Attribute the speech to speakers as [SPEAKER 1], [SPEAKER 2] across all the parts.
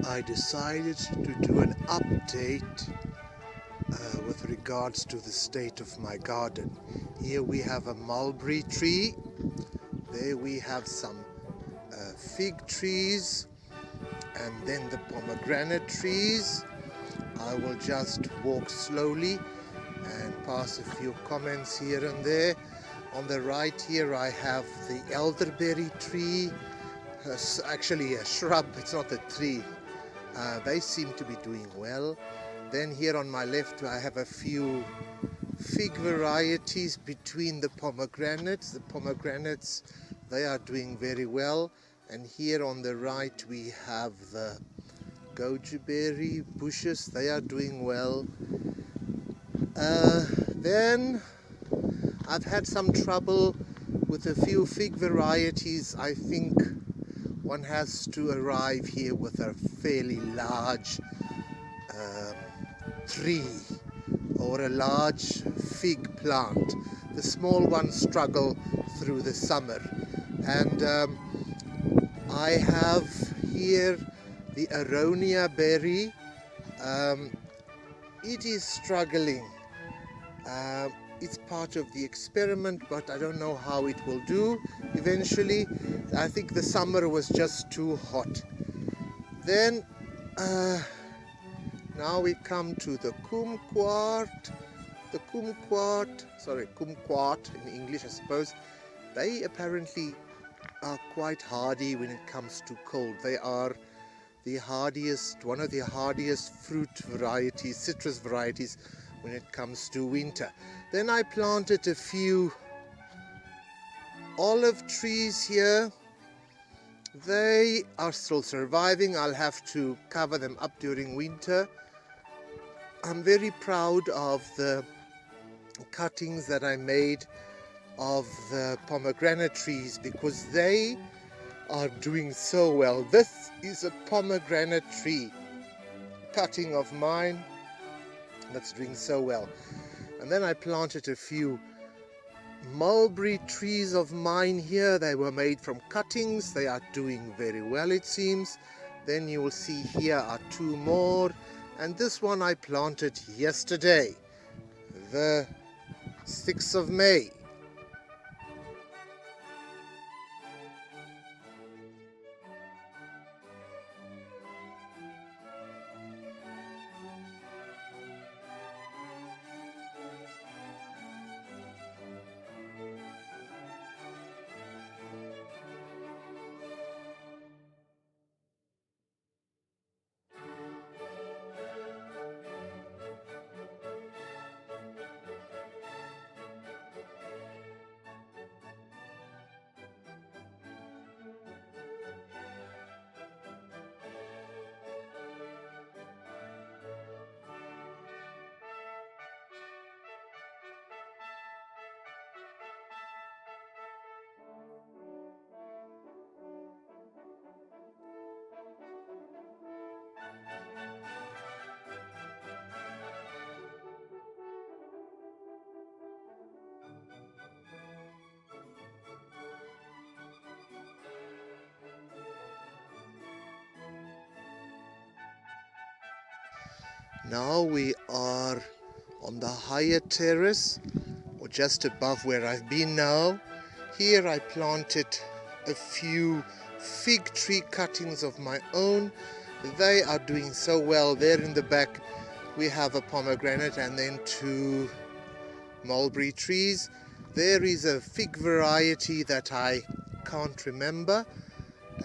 [SPEAKER 1] I decided to do an update with regards to the state of my garden. Here we have a mulberry tree. There we have some fig trees, and then the pomegranate trees. I will just walk slowly and pass a few comments here and there. On the right here I have the elderberry tree, actually a shrub, it's not a tree. They seem to be doing well. Then here on my left I have a few fig varieties between the pomegranates. The pomegranates, they are doing very well. And here on the right we have the goji berry bushes, they are doing well. Then I've had some trouble with a few fig varieties. I think one has to arrive here with a fairly large tree or a large fig plant. The small ones struggle through the summer. And I have here the aronia berry. It is struggling. It's part of the experiment, but I don't know how it will do eventually. I think the summer was just too hot. Then now we come to the kumquat. The kumquat in English, I suppose. They apparently are quite hardy when it comes to cold. They are the hardiest, one of the hardiest fruit varieties, citrus varieties, when it comes to winter. Then I planted a few olive trees here. They are still surviving. I'll have to cover them up during winter. I'm very proud of the cuttings that I made of the pomegranate trees because they are doing so well. This is a pomegranate tree cutting of mine that's doing so well. And then I planted a few mulberry trees of mine here. They were made from cuttings. They are doing very well, it seems. Then you will see here are two more. And this one I planted yesterday, the 6th of May. Now we are on the higher terrace, or just above where I've been now. Here I planted a few fig tree cuttings of my own. They are doing so well. There in the back we have a pomegranate and then two mulberry trees. There is a fig variety that I can't remember.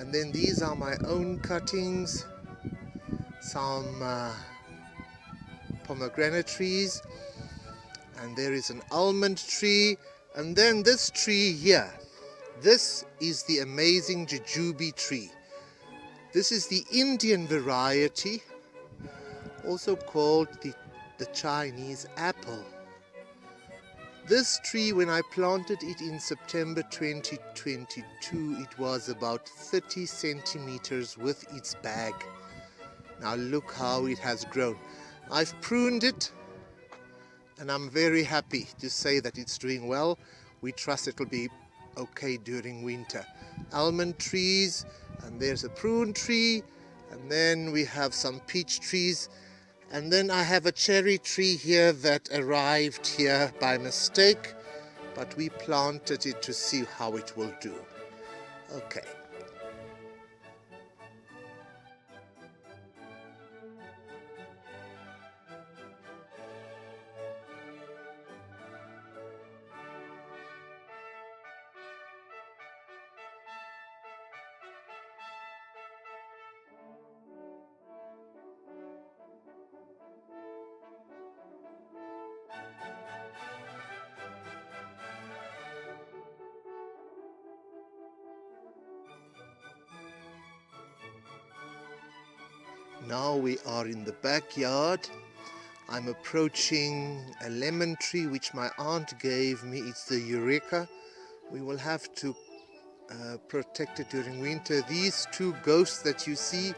[SPEAKER 1] And then these are my own cuttings. Some pomegranate trees, and there is an almond tree, and then this tree here. This is the amazing jujube tree. This is the Indian variety, also called the Chinese apple. This tree, when I planted it in September 2022, it was about 30 centimeters with its bag. Now look how it has grown. I've pruned it, and I'm very happy to say that it's doing well. We trust it'll be okay during winter. Almond trees, and there's a prune tree, And then we have some peach trees. And then I have a cherry tree here that arrived here by mistake, but we planted it to see how it will do. Okay. Now we are in the backyard. I'm approaching a lemon tree which my aunt gave me. It's the Eureka. We will have to protect it during winter. These two ghosts that you see,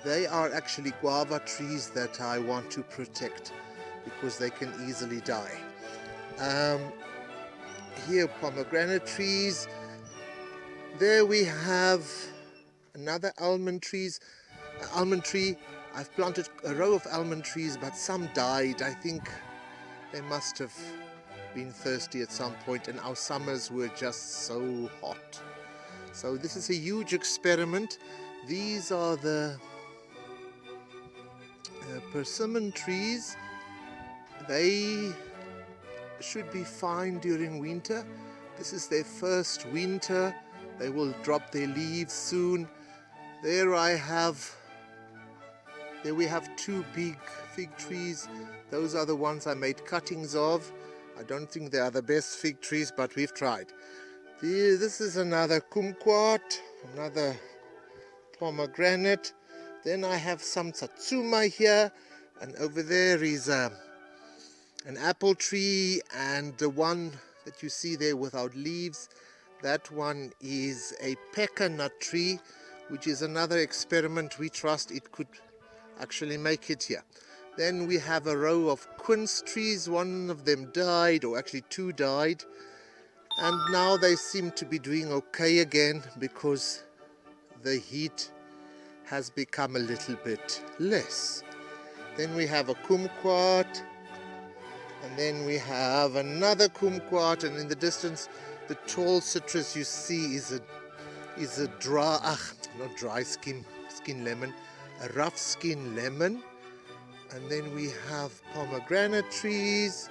[SPEAKER 1] they are actually guava trees that I want to protect because they can easily die. Here, pomegranate trees. There we have another almond tree. I've planted a row of almond trees, but some died. I think they must have been thirsty at some point, and our summers were just so hot. So this is a huge experiment. These are the persimmon trees. They should be fine during winter. This is their first winter. They will drop their leaves soon. There we have two big fig trees. Those are the ones I made cuttings of. I don't think they are the best fig trees, but we've tried. This is another kumquat, another pomegranate. Then I have some satsuma here, and over there is an apple tree, and the one that you see there without leaves, that one is a pekka nut tree, which is another experiment. We trust it could actually make it here. Then we have a row of quince trees. One of them died, or actually two died, and now they seem to be doing okay again because the heat has become a little bit less. Then we have a kumquat, and then we have another kumquat, and in the distance the tall citrus you see is a rough skin lemon. And then we have pomegranate trees.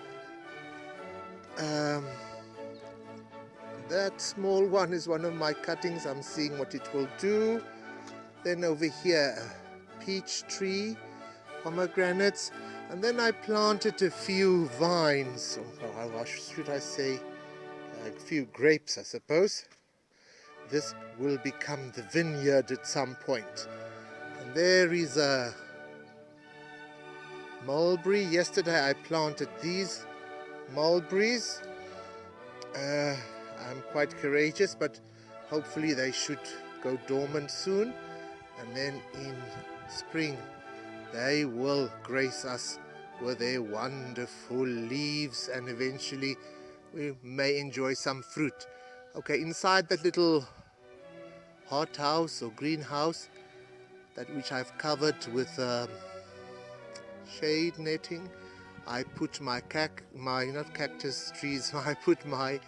[SPEAKER 1] That small one is one of my cuttings. I'm seeing what it will do. Then over here, a peach tree, pomegranates. And then I planted a few vines, or should I say, a few grapes, I suppose. This will become the vineyard at some point. And there is a mulberry. Yesterday I planted these mulberries. I'm quite courageous, but hopefully they should go dormant soon. And then in spring they will grace us with their wonderful leaves, and eventually we may enjoy some fruit. Okay, inside that little hothouse or greenhouse, that which I've covered with shade netting, I put my not cactus trees, I put my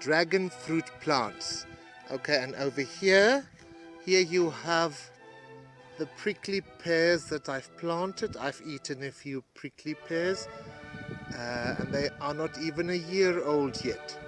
[SPEAKER 1] dragon fruit plants. Okay, and over here you have the prickly pears that I've planted. I've eaten a few prickly pears, and they are not even a year old yet.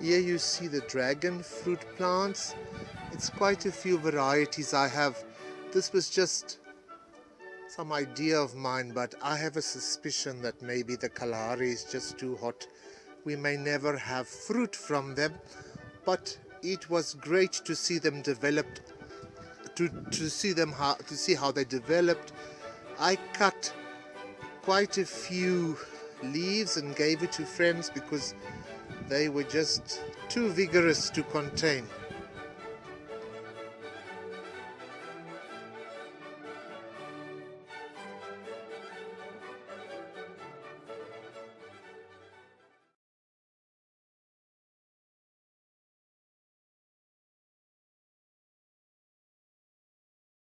[SPEAKER 1] Here you see the dragon fruit plants. It's quite a few varieties I have. This was just some idea of mine, but I have a suspicion that maybe the Kalahari is just too hot. We may never have fruit from them, but it was great to see them developed, to see how they developed. I cut quite a few leaves and gave it to friends because they were just too vigorous to contain.